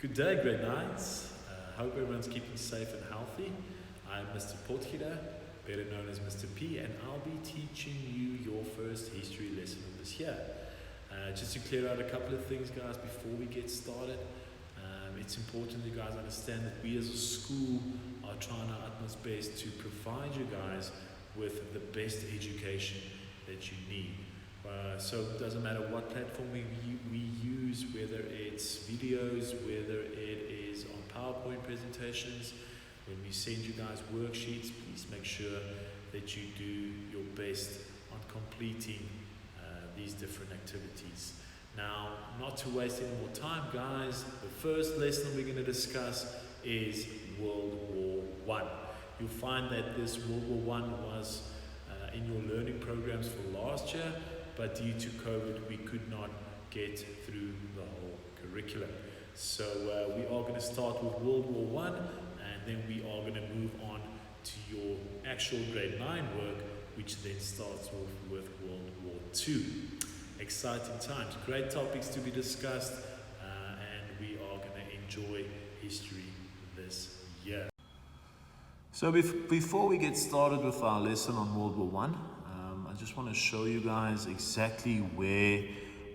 Good day, grade 9s. Hope everyone's keeping safe and healthy. I'm Mr. Potgieter, better known as Mr. P, and I'll be teaching you your first history lesson of this year. Just to clear out a couple of things, guys, before we get started. It's important you guys understand that we as a school are trying our utmost best to provide you guys with the best education that you need. So it doesn't matter what platform we use, whether it's videos, whether it is on PowerPoint presentations. When we send you guys worksheets, please make sure that you do your best on completing these different activities. Now, not to waste any more time, guys, the first lesson we're going to discuss is World War I. You'll find that this World War I was in your learning programs for last year, but due to COVID, we could not get through the whole curriculum. So we are going to start with World War I, and then we are going to move on to your actual grade 9 work, which then starts off with World War II. Exciting times, great topics to be discussed, and we are going to enjoy history this year. So before we get started with our lesson on World War I, I just want to show you guys exactly where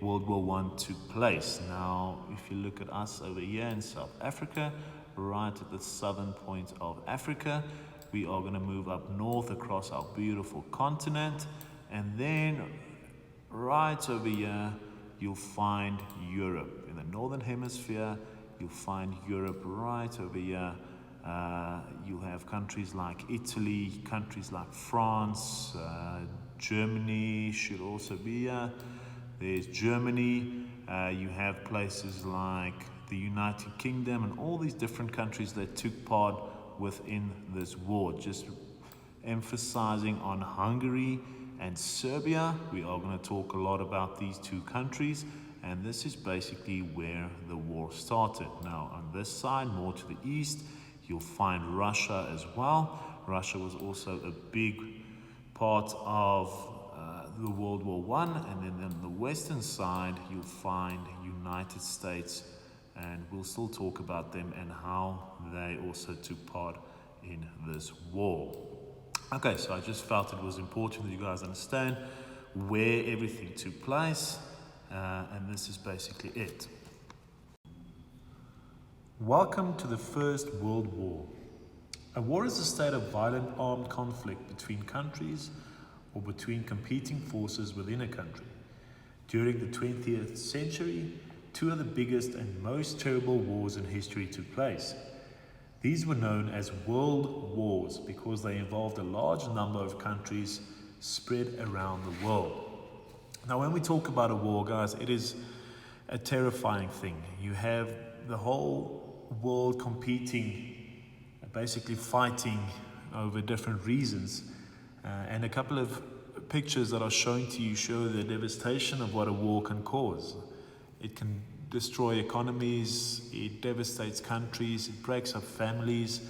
World War I took place. Now, if you look at us over here in South Africa, right at the southern point of Africa, we are going to move up north across our beautiful continent, and then right over here, you'll find Europe. In the northern hemisphere, you'll find Europe right over here. You have countries like Italy, countries like France, Germany should also be here. There's Germany. You have places like the United Kingdom and all these different countries that took part within this war. Just emphasizing on Hungary and Serbia. We are going to talk a lot about these two countries, and this is basically where the war started. Now, on this side, more to the east, you'll find Russia as well. Russia was also a big part of the World War I, and then on the western side, you'll find United States, and we'll still talk about them and how they also took part in this war. Okay, so I just felt it was important that you guys understand where everything took place, and this is basically it. Welcome to the First World War. A war is a state of violent armed conflict between countries or between competing forces within a country. During the 20th century, two of the biggest and most terrible wars in history took place. These were known as world wars because they involved a large number of countries spread around the world. Now, when we talk about a war, guys, it is a terrifying thing. You have the whole world competing, basically fighting over different reasons. And a couple of pictures that are shown to you show the devastation of what a war can cause. It can destroy economies, it devastates countries, it breaks up families,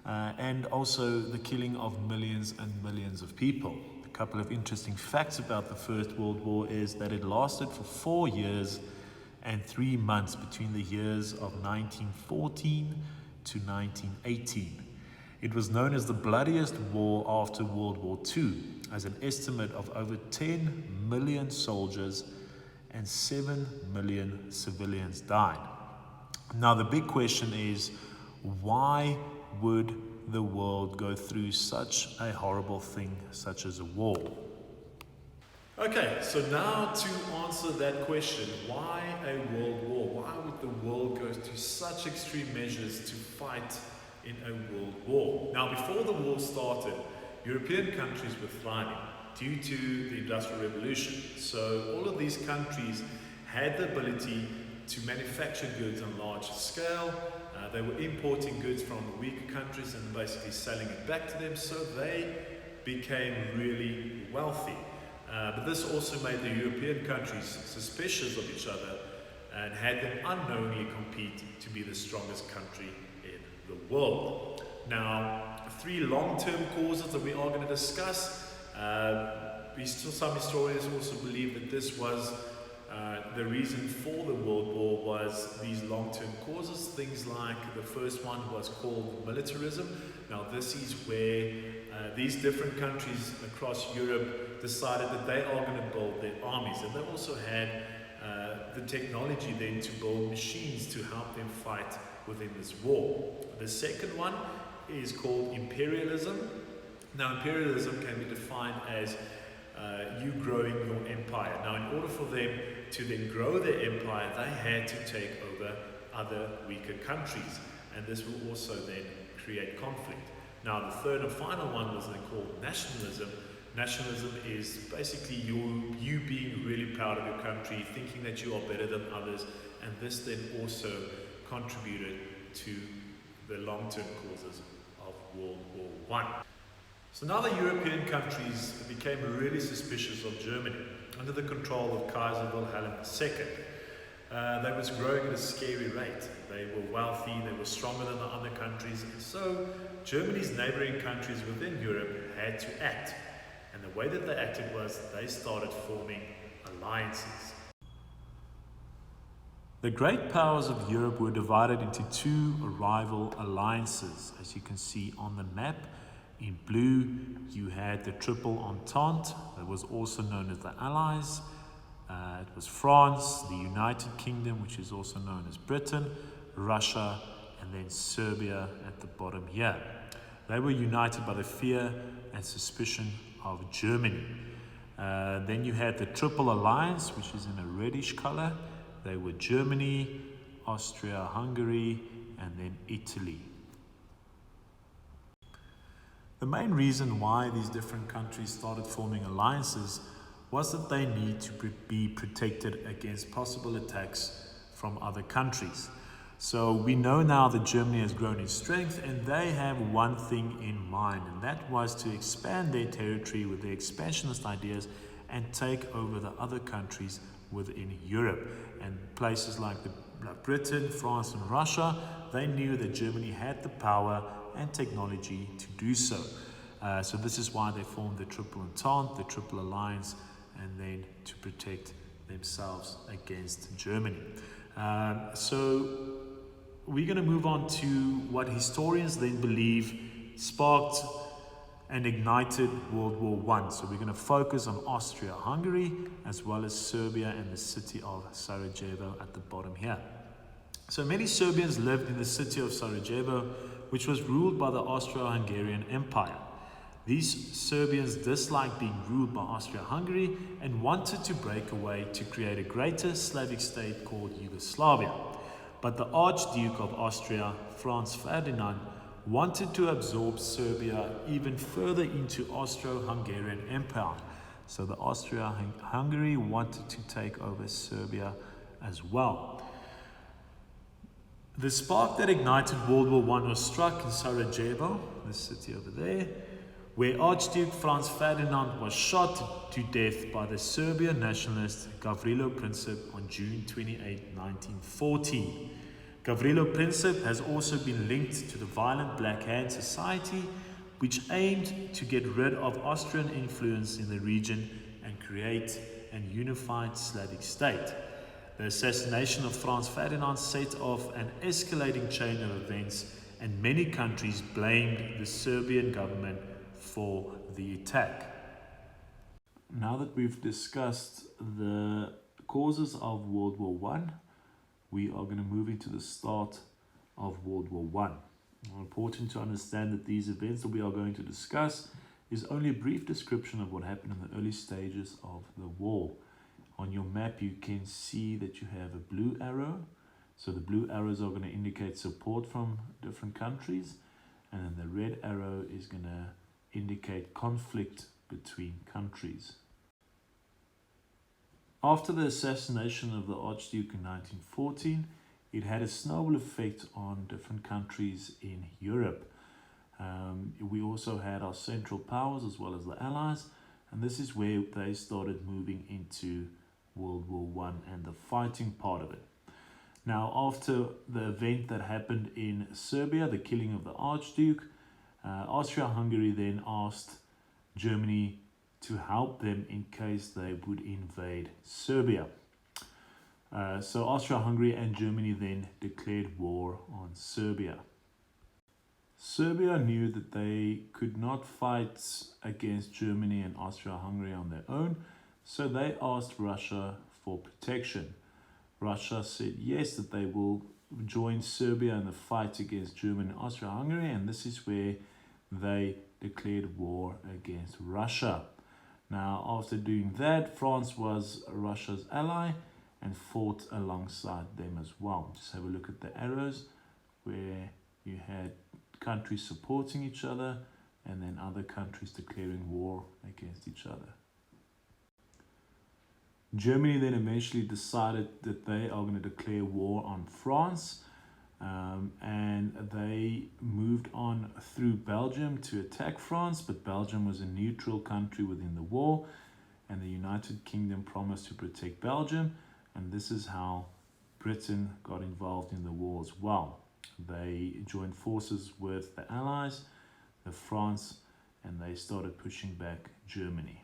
and also the killing of millions and millions of people. A couple of interesting facts about the First World War is that it lasted for 4 years and 3 months between the years of 1914 to 1918. It was known as the bloodiest war after World War II, as an estimate of over 10 million soldiers and 7 million civilians died. Now the big question is, why would the world go through such a horrible thing such as a war? Okay, so now to answer that question, why a world war? Why would the world go to such extreme measures to fight in a world war? Now, before the war started, European countries were thriving due to the Industrial Revolution. So all of these countries had the ability to manufacture goods on large scale. They were importing goods from weaker countries and basically selling it back to them, so they became really wealthy. But this also made the European countries suspicious of each other and had them unknowingly compete to be the strongest country in the world. Now, 3 long-term causes that we are going to discuss. Some historians also believe that this was the reason for the World War was these long-term causes. Things like the first one was called militarism. Now this is where these different countries across Europe decided that they are going to build their armies, and they also had the technology then to build machines to help them fight within this war. The second one is called imperialism. Now imperialism can be defined as you growing your empire. Now in order for them to then grow their empire, they had to take over other weaker countries, and this will also then create conflict. Now the third and final one was then called nationalism. Nationalism is basically you being really proud of your country, thinking that you are better than others, and this then also contributed to the long-term causes of World War I. So now the European countries became really suspicious of Germany under the control of Kaiser Wilhelm II. They was growing at a scary rate. They were wealthy, they were stronger than the other countries, and so Germany's neighboring countries within Europe had to act. And the way that they acted was they started forming alliances. The great powers of Europe were divided into two rival alliances. As you can see on the map, in blue you had the Triple Entente, that was also known as the Allies. It was France, the United Kingdom, which is also known as Britain, Russia, and then Serbia at the bottom here. They were united by the fear and suspicion of Germany. Then you had the Triple Alliance, which is in a reddish color. They were Germany, Austria-Hungary, and then Italy. The main reason why these different countries started forming alliances was that they need to be protected against possible attacks from other countries. So we know now that Germany has grown in strength, and they have one thing in mind, and that was to expand their territory with their expansionist ideas and take over the other countries within Europe. And places like Britain, France, and Russia, they knew that Germany had the power and technology to do so. So this is why they formed the Triple Entente, the Triple Alliance, and then to protect themselves against Germany. So we're going to move on to what historians then believe sparked and ignited World War I. So we're going to focus on Austria-Hungary as well as Serbia and the city of Sarajevo at the bottom here. So many Serbians lived in the city of Sarajevo, which was ruled by the Austro-Hungarian Empire. These Serbians disliked being ruled by Austria-Hungary and wanted to break away to create a greater Slavic state called Yugoslavia. But the Archduke of Austria, Franz Ferdinand, wanted to absorb Serbia even further into Austro-Hungarian Empire. So the Austria-Hungary wanted to take over Serbia as well. The spark that ignited World War I was struck in Sarajevo, the city over there, where Archduke Franz Ferdinand was shot to death by the Serbian nationalist Gavrilo Princip on June 28, 1914. Gavrilo Princip has also been linked to the violent Black Hand Society, which aimed to get rid of Austrian influence in the region and create an unified Slavic state. The assassination of Franz Ferdinand set off an escalating chain of events, and many countries blamed the Serbian government for the attack. Now that we've discussed the causes of World War I, we are going to move into the start of World War I. It's important to understand that these events that we are going to discuss is only a brief description of what happened in the early stages of the war. On your map you can see that you have a blue arrow. So the blue arrows are going to indicate support from different countries, and then the red arrow is going to indicate conflict between countries. After the assassination of the Archduke in 1914, it had a snowball effect on different countries in Europe. We also had our Central Powers as well as the Allies, and this is where they started moving into World War I and the fighting part of it. Now, after the event that happened in Serbia, the killing of the Archduke, Austria-Hungary then asked Germany to help them in case they would invade Serbia. So Austria-Hungary and Germany then declared war on Serbia. Serbia knew that they could not fight against Germany and Austria-Hungary on their own, so they asked Russia for protection. Russia said yes, that they will join Serbia in the fight against Germany and Austria-Hungary, and this is where they declared war against Russia. Now, after doing that, France was Russia's ally and fought alongside them as well. Just have a look at the arrows where you had countries supporting each other and then other countries declaring war against each other. Germany then eventually decided that they are going to declare war on France, and they moved on through Belgium to attack France, but Belgium was a neutral country within the war, and the United Kingdom promised to protect Belgium, and this is how Britain got involved in the war as well. They joined forces with the Allies, the France, and they started pushing back Germany.